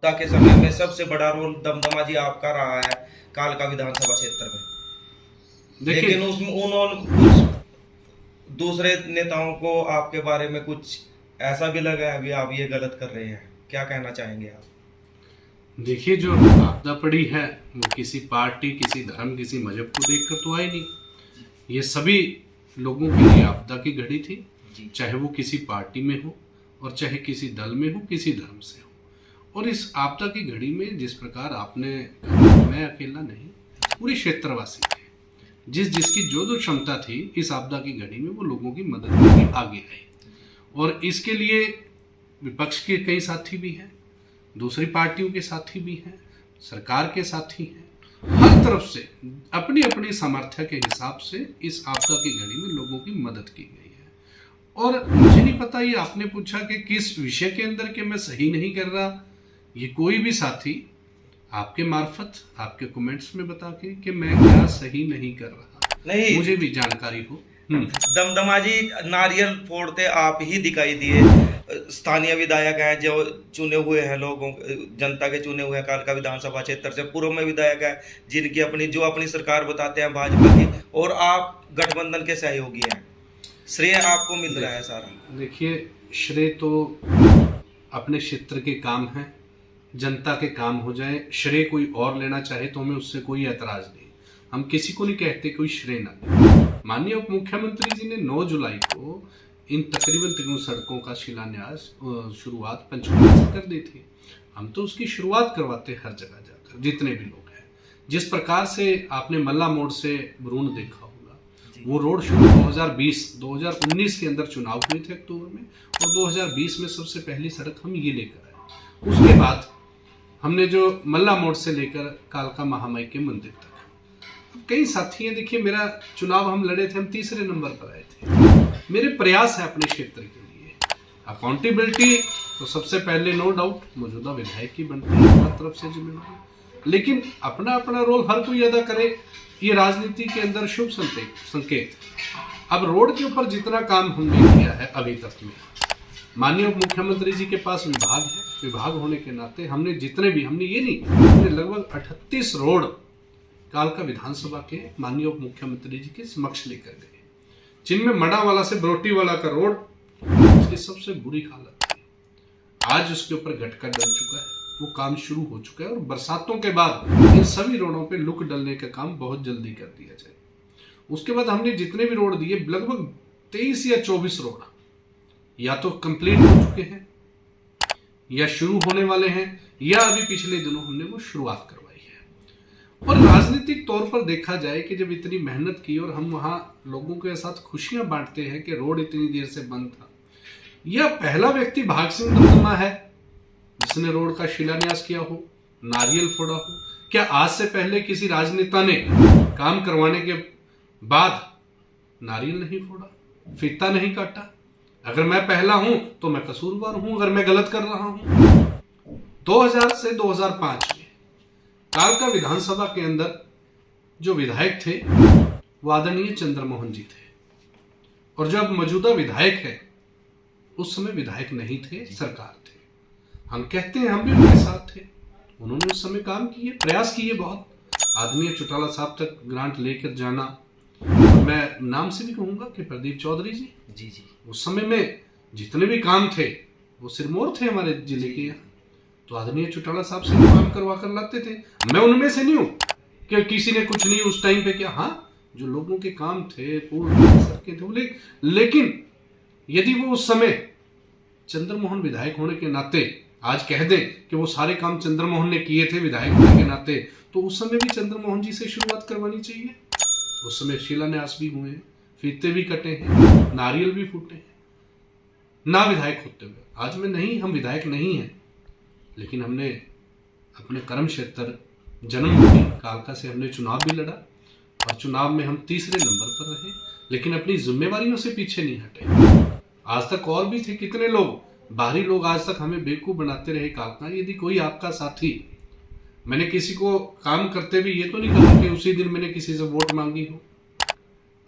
के समय में सबसे बड़ा रोल दमदमा जी आपका रहा है कालका विधानसभा क्षेत्र में। लेकिन उसमें उन्होंने कुछ दूसरे नेताओं को आपके बारे में कुछ ऐसा भी लगा है भी आप ये गलत कर रहे हैं, क्या कहना चाहेंगे आप? देखिए, जो आपदा पड़ी है वो किसी पार्टी, किसी धर्म, किसी मजहब को देखकर तो आई नहीं। ये सभी लोगों के लिए आपदा की घड़ी थी, चाहे वो किसी पार्टी में हो और चाहे किसी दल में हो, किसी धर्म से हो। और इस आपदा की घड़ी में जिस प्रकार आपने कहा, मैं अकेला नहीं, पूरे क्षेत्रवासी थे, जिसकी जो क्षमता थी इस आपदा की घड़ी में वो लोगों की मदद के लिए आगे आए। और इसके लिए विपक्ष के कई साथी भी हैं, दूसरी पार्टियों के साथी भी हैं, सरकार के साथी हैं, हर तरफ से अपनी अपनी सामर्थ्य के हिसाब से इस आपदा की घड़ी में लोगों की मदद की गई है। और मुझे नहीं पता, ये आपने पूछा कि किस विषय के अंदर के मैं सही नहीं कर रहा, ये कोई भी साथी आपके मार्फत, आपके कमेंट्स में बता के कि मैं क्या सही नहीं कर रहा, नहीं मुझे भी जानकारी हो। दमदमा जी नारियल फोड़ते आप ही दिखाई दिए। स्थानीय विधायक हैं जो चुने हुए हैं, लोगों जनता के चुने हुए हैं कालका विधानसभा क्षेत्र से। पूर्व में विधायक है जिनकी अपनी सरकार बताते हैं भाजपा की, और आप गठबंधन के सहयोगी हैं, श्रेय आपको मिल रहा है सारा। देखिए, श्रेय तो अपने क्षेत्र के काम है, जनता के काम हो जाए, श्रेय कोई और लेना चाहे तो हमें उससे कोई ऐतराज नहीं। हम किसी को नहीं कहते कोई श्रेय ना ले। माननीय उप मुख्यमंत्री जी ने 9 जुलाई को इन तकरीबन 3 सड़कों का शिलान्यास शुरुआत पंचकुला से कर दी थी। हम तो उसकी शुरुआत करवाते हर जगह जाकर, जितने भी लोग हैं। जिस प्रकार से आपने मल्ला मोड़ से भ्रूण देखा होगा, वो रोड शुरू 2019 के अंदर चुनाव हुए थे अक्टूबर में, और 2020 में सबसे पहली सड़क हम ये लेकर आए। उसके बाद हमने जो मल्ला मोड़ से लेकर कालका महामाई के मंदिर तक, कई साथी हैं। देखिए, मेरा चुनाव हम लड़े थे, हम तीसरे नंबर पर आए थे। मेरे प्रयास है अपने क्षेत्र के लिए। अकाउंटेबिलिटी तो सबसे पहले नो डाउट मौजूदा विधायक की बनती है, हर तरफ से जिम्मेदारी, लेकिन अपना अपना रोल हर कोई अदा करे, ये राजनीति के अंदर शुभ संकेत। अब रोड के ऊपर जितना काम हमने किया है अभी तक में, माननीय उप मुख्यमंत्री जी के पास विभाग है, विभाग होने के नाते हमने जितने भी, हमने ये नहीं, हमने लगभग 38 रोड कालका विधानसभा के माननीय उप मुख्यमंत्री जी के समक्ष लेकर गए, जिनमें मडावाला से बरोटीवाला का रोड उसकी सबसे बुरी हालत थी। आज उसके ऊपर गटका डल चुका है, वो काम शुरू हो चुका है, और बरसातों के बाद इन सभी रोडों पे लुक डलने का काम बहुत जल्दी कर दिया जाए। उसके बाद हमने जितने भी रोड दिए, लगभग 23 या 24 रोड या तो कंप्लीट हो चुके हैं, या शुरू होने वाले हैं, या अभी पिछले दिनों हमने वो शुरुआत करवाई है। और राजनीतिक तौर पर देखा जाए कि जब इतनी मेहनत की और हम वहां लोगों के साथ खुशियां बांटते हैं कि रोड इतनी देर से बंद था, यह पहला व्यक्ति भाग सिंह दमदमा है जिसने रोड का शिलान्यास किया हो, नारियल फोड़ा हो। क्या आज से पहले किसी राजनेता ने काम करवाने के बाद नारियल नहीं फोड़ा, फीता नहीं काटा? अगर मैं पहला हूं तो मैं कसूरवार हूं, अगर मैं गलत कर रहा हूं। 2000 से 2005 में कालका विधानसभा के अंदर जो विधायक थे वो आदरणीय चंद्रमोहन जी थे, और जो अब मौजूदा विधायक है उस समय विधायक नहीं थे, सरकार थे। हम कहते हैं हम भी उनके साथ थे, उन्होंने उस समय काम किए, प्रयास किए बहुत। आदरणीय चौटाला साहब तक ग्रांट लेकर जाना, मैं नाम से भी कहूंगा कि प्रदीप चौधरी जी जी उस समय में जितने भी काम थे वो सिरमौर थे हमारे जिले के यहाँ, तो आदरणीय चौटाला साहब से काम करवा कर लाते थे। मैं उनमें से नहीं हूं कि किसी ने कुछ नहीं उस टाइम पे किया। हाँ, जो लोगों के काम थे पूर्ण सड़कें थे, लेकिन यदि वो उस समय चंद्रमोहन विधायक होने के नाते आज कह दें कि वो सारे काम चंद्रमोहन ने किए थे विधायक होने के नाते, तो उस समय भी चंद्रमोहन जी से शुरुआत करवानी चाहिए। उस समय शिलान्यास भी हुए हैं, फीते भी कटे हैं, नारियल भी फूटे हैं, ना विधायक होते हुए। आज में नहीं, हम विधायक नहीं हैं, लेकिन हमने अपने कर्म क्षेत्र जन्मभूमि कालका से हमने चुनाव भी लड़ा, और चुनाव में हम तीसरे नंबर पर रहे, लेकिन अपनी जिम्मेवारियों से पीछे नहीं हटे। आज तक और भी थे कितने लोग, बाहरी लोग आज तक हमें बेवकूफ बनाते रहे कालका। यदि कोई आपका साथी, मैंने किसी को काम करते हुए ये तो नहीं कहा कि उसी दिन मैंने किसी से वोट मांगी हो।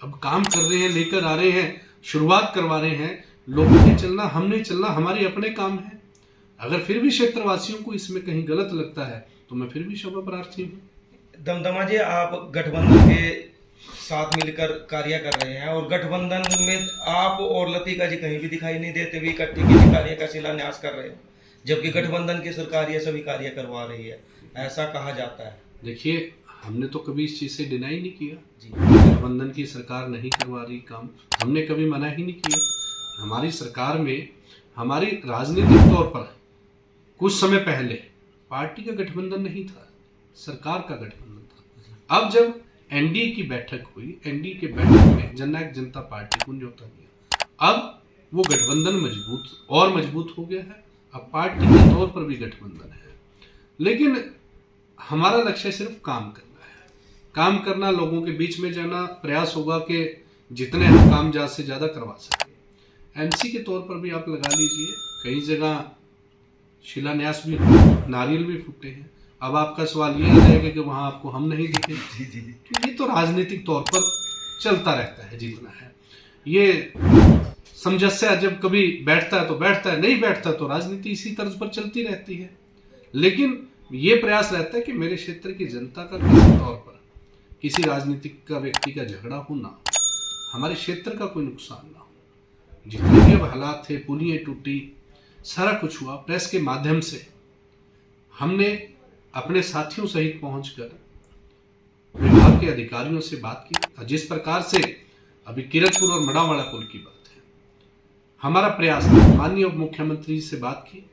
अब काम कर रहे हैं, लेकर आ रहे हैं, शुरुआत करवा रहे हैं, लोगों ने चलना, हमने चलना, हमारे अपने काम है। अगर फिर भी क्षेत्रवासियों को इसमें कहीं गलत लगता है तो मैं फिर भी क्षमा प्रार्थी हूँ। दमदमा जी, आप गठबंधन के साथ मिलकर कार्य कर रहे हैं और गठबंधन में आप और लतिका जी कहीं भी दिखाई नहीं देते हुए इकट्ठे किसी कार्य का शिलान्यास कर रहे हो, जबकि गठबंधन की सरकार ये सभी कार्य करवा रही है, ऐसा कहा जाता है। देखिए, हमने तो कभी इस चीज़ से डिनाई नहीं किया जी। गठबंधन की सरकार नहीं करवा रही काम, हमने कभी मना ही नहीं किया। हमारी सरकार में हमारी राजनीतिक तौर पर कुछ समय पहले पार्टी का गठबंधन नहीं था, सरकार का गठबंधन था। अब जब एनडीए की बैठक हुई, एनडीए के बैठक में जननायक जनता पार्टी को न्योता दिया, अब वो गठबंधन मजबूत हो गया है। अब पार्टी के तौर पर भी गठबंधन है, लेकिन हमारा लक्ष्य सिर्फ काम करना है। काम करना, लोगों के बीच में जाना, प्रयास होगा कि जितने हम काम ज़्यादा से ज़्यादा करवा सकें। एमसी के तौर पर भी आप लगा लीजिए, कई जगह शिलान्यास भी, नारियल भी फूटे हैं। अब आपका सवाल ये आ जाएगा कि वहाँ आपको हम नहीं दिखे। तो ये तो राजनीतिक तौर पर चलता रहता है, जितना है ये समझस्या, जब कभी बैठता है तो बैठता है, नहीं बैठता तो राजनीति इसी तर्ज पर चलती रहती है। लेकिन ये प्रयास रहता है कि मेरे क्षेत्र की जनता का किसी तौर पर किसी राजनीतिक का व्यक्ति का झगड़ा हो ना, हमारे क्षेत्र का कोई नुकसान ना हो। जितने भी अब हालात थे, पुलियाँ टूटी, सारा कुछ हुआ, प्रेस के माध्यम से हमने अपने साथियों सहित पहुंचकर विभाग के अधिकारियों से बात की। जिस प्रकार से अभी किरतपुर और मड़ावाड़ा पुल की बात है, हमारा प्रयास था, माननीय उप मुख्यमंत्री जी से बात की,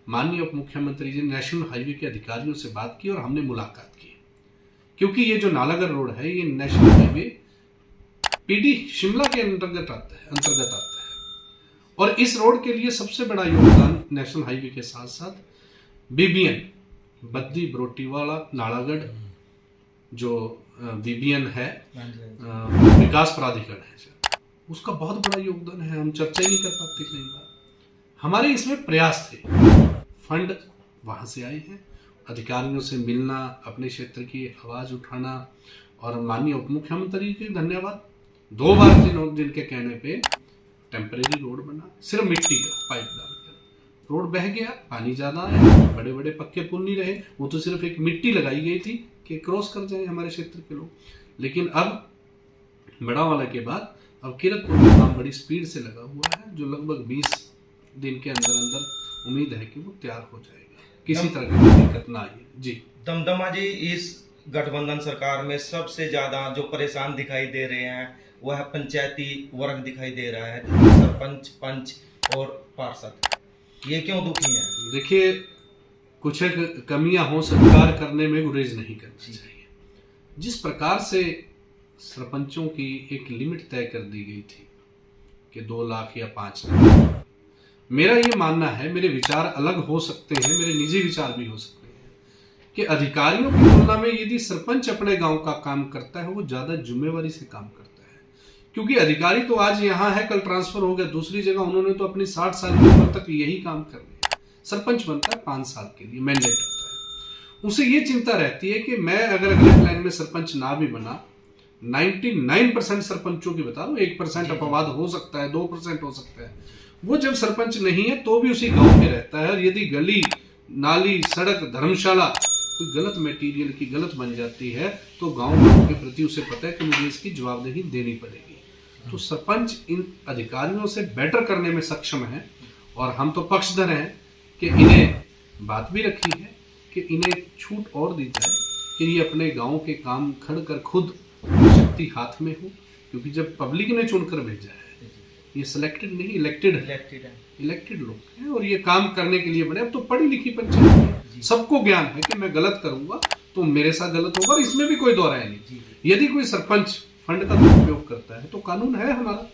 माननीय उप मुख्यमंत्री जी ने नेशनल हाईवे के अधिकारियों से बात की और हमने मुलाकात की, क्योंकि ये जो नालागढ़ रोड है ये नेशनल हाईवे पीडी शिमला के अंतर्गत आता है और इस रोड के लिए सबसे बड़ा योगदान नेशनल हाईवे के साथ साथ बीबीएन, बद्दी बरोटीवाला नालागढ़ जो बीबीएन है, विकास प्राधिकरण है, उसका बहुत बड़ा योगदान है। हम चर्चा ही नहीं कर पाते कई बार। हमारे इसमें प्रयास थे, फंड वहाँ से आए हैं, अधिकारियों से मिलना, अपने क्षेत्र की आवाज़ उठाना, और माननीय उप मुख्यमंत्री के धन्यवाद, 2 बार जिनके कहने पे टेम्परेरी रोड बना, सिर्फ मिट्टी का पाइप डालकर रोड बह गया, पानी ज़्यादा आया, बड़े बड़े पक्के पुल नहीं रहे, वो तो सिर्फ एक मिट्टी लगाई गई थी कि क्रॉस कर जाए हमारे क्षेत्र के लोग। लेकिन अब बड़ावाला के बाद अब किरतपुर का काम बड़ी स्पीड से लगा हुआ है, जो लगभग 20 दिन के अंदर अंदर उम्मीद है कि वो तैयार हो जाएगा, किसी तरह की दिक्कत ना आए। जी दमदमा जी, इस गठबंधन सरकार में सबसे ज्यादा जो परेशान दिखाई दे रहे हैं वह पंचायती वर्ग दिखाई दे रहा है, सरपंच, पंच और पार्षद, ये क्यों दुखी हैं? देखिए, कुछ एक कमियां हो, सरकार करने में गुरेज नहीं करनी चाहिए। जिस प्रकार से सरपंचों की एक लिमिट तय कर दी गई थी कि 2 लाख या 5 लाख, मेरा ये मानना है, मेरे विचार अलग हो सकते हैं, मेरे निजी विचार भी हो सकते हैं, कि अधिकारियों की तुलना में यदि सरपंच अपने गांव का काम करता है वो ज्यादा जिम्मेवारी से काम करता है। क्योंकि अधिकारी तो आज यहाँ है, कल ट्रांसफर हो गया दूसरी जगह, उन्होंने तो अपनी 60 साल की उम्र तक यही काम कर लिया। सरपंच बनता है 5 साल के लिए, मैंडेट होता है, उसे ये चिंता रहती है कि मैं अगर अगले प्लान में सरपंच ना भी बना, 99% सरपंचों की बता रहा हूँ, 1% अपवाद हो सकता है, 2% हो सकता है, वो जब सरपंच नहीं है तो भी उसी गांव में रहता है। और यदि गली नाली सड़क धर्मशाला कोई गलत मटेरियल की गलत बन जाती है तो गांव वालों के प्रति उसे पता है कि मुझे इसकी जवाबदेही देनी पड़ेगी। तो सरपंच इन अधिकारियों से बेटर करने में सक्षम है, और हम तो पक्षधर हैं कि इन्हें बात भी रखी है कि इन्हें छूट और दी जाए कि ये अपने गांव के काम खड़ कर खुद शक्ति हाथ में हो, क्योंकि जब पब्लिक ने चुनकर भेजा है, ये सिलेक्टेड नहीं, इलेक्टेड लोग हैं, और ये काम करने के लिए बने। अब तो पढ़ी लिखी पंचायत है, सबको ज्ञान है कि मैं गलत करूंगा तो मेरे साथ गलत होगा, और इसमें भी कोई दो राय नहीं। यदि कोई सरपंच फंड का दुरुपयोग करता है तो कानून है हमारा,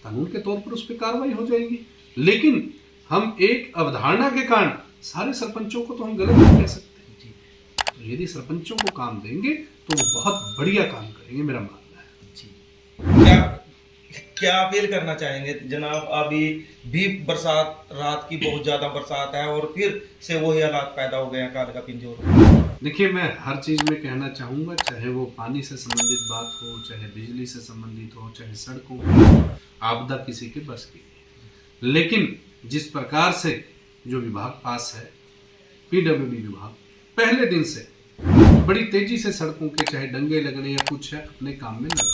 कानून के तौर पर उस पर कार्रवाई हो जाएगी। लेकिन हम एक अवधारणा के कारण सारे सरपंचों को तो हम गलत नहीं कह सकते। तो यदि सरपंचों को काम देंगे तो वो बहुत बढ़िया काम करेंगे, मेरा मानना है। क्या अपील करना चाहेंगे जनाब? अभी भी बरसात, रात की बहुत ज्यादा बरसात है और फिर से वही हालात पैदा हो गए हैं, काल का पिंजौर। देखिए, मैं हर चीज में कहना चाहूंगा, चाहे वो पानी से संबंधित बात हो, चाहे बिजली से संबंधित हो, चाहे सड़कों की आपदा किसी के बस की, लेकिन जिस प्रकार से जो विभाग पास है, पीडब्ल्यूडी विभाग, पहले दिन से बड़ी तेजी से सड़कों के चाहे डंगे लगने या कुछ है अपने काम में लगा हुआ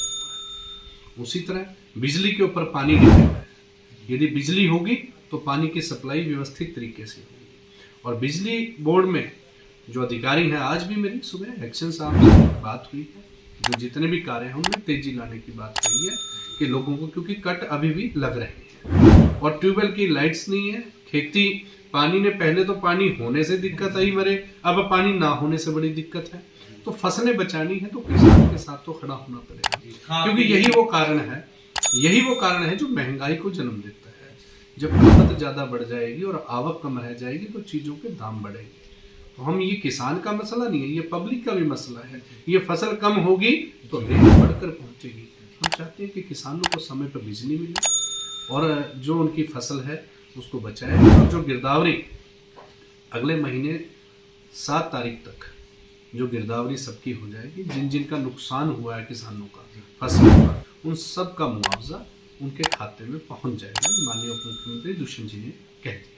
है। उसी तरह बिजली के ऊपर पानी नहीं है। यदि बिजली होगी तो पानी की सप्लाई व्यवस्थित तरीके से होगी। और बिजली बोर्ड में जो अधिकारी हैं, आज भी मेरी सुबह एक्शन साहब से बात हुई है, जो जितने भी कार्य हैं उनमें तेजी लाने की बात हुई है कि लोगों को, क्योंकि कट अभी भी लग रहे हैं और ट्यूबवेल की लाइट्स नहीं है। खेती पानी ने, पहले तो पानी होने से दिक्कत आई मरे, अब पानी ना होने से बड़ी दिक्कत है। तो फसलें बचानी है तो किसान के साथ तो खड़ा होना पड़ेगा, क्योंकि यही वो कारण है जो महंगाई को जन्म देता है। जब खपत ज्यादा बढ़ जाएगी और आवक कम रह जाएगी तो चीजों के दाम बढ़ेंगे। तो हम, ये किसान का मसला नहीं है, ये पब्लिक का भी मसला है। ये फसल कम होगी तो रेट बढ़कर पहुंचेगी। हम चाहते हैं कि किसानों को समय पर बिजली मिले और जो उनकी फसल है उसको बचाए। और जो गिरदावरी अगले महीने 7 तारीख तक जो गिरदावरी सबकी हो जाएगी, जिनका नुकसान हुआ है किसानों का फसलों का, उन सब का मुआवजा उनके खाते में पहुंच जाएगा। माननीय उप मुख्यमंत्री दुष्यंत जी ने कह दिया।